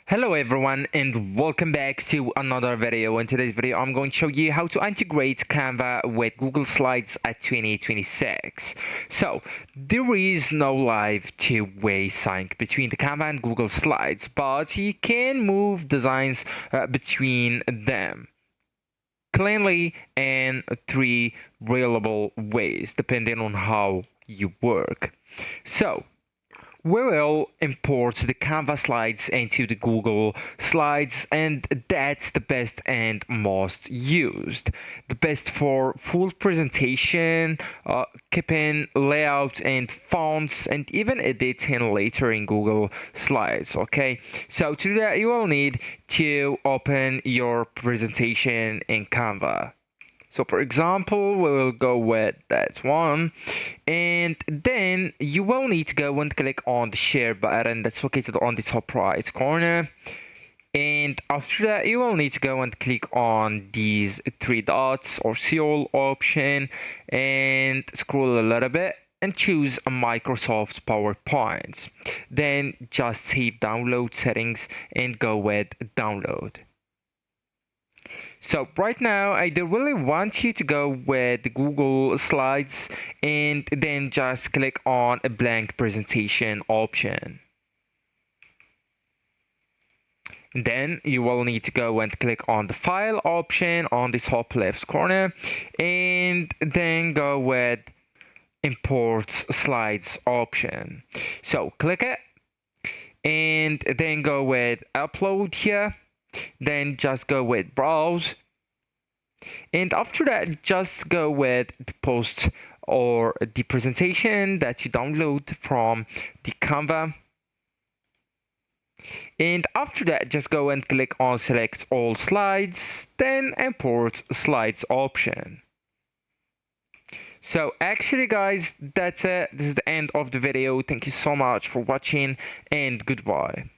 Hello everyone and welcome back to another video. In today's video I'm going to show you how to integrate Canva with Google Slides at 2026. So there is no live two-way sync between the Canva and Google Slides, but you can move designs between them cleanly in three reliable ways depending on how you work. So we will import the Canva slides into the Google Slides, and that's the best and most used. The best for full presentation, keeping layout and fonts, and even editing later in Google Slides. Okay, so to do that, you will need to open your presentation in Canva. So for example, we will go with that one, and then you will need to go and click on the share button that's located on the top right corner. And after that, you will need to go and click on these three dots or seal option and scroll a little bit and choose a Microsoft PowerPoint. Then just save download settings and go with download. So right now, I do really want you to go with the Google Slides and then just click on a blank presentation option. Then you will need to go and click on the file option on the top left corner and then go with import slides option. So click it and then go with upload here. Then just go with browse, and after that just go with the post or the presentation that you download from the Canva, and after that just go and click on select all slides, then import slides option. So actually guys, that's it. This is the end of the video. Thank you so much for watching and goodbye.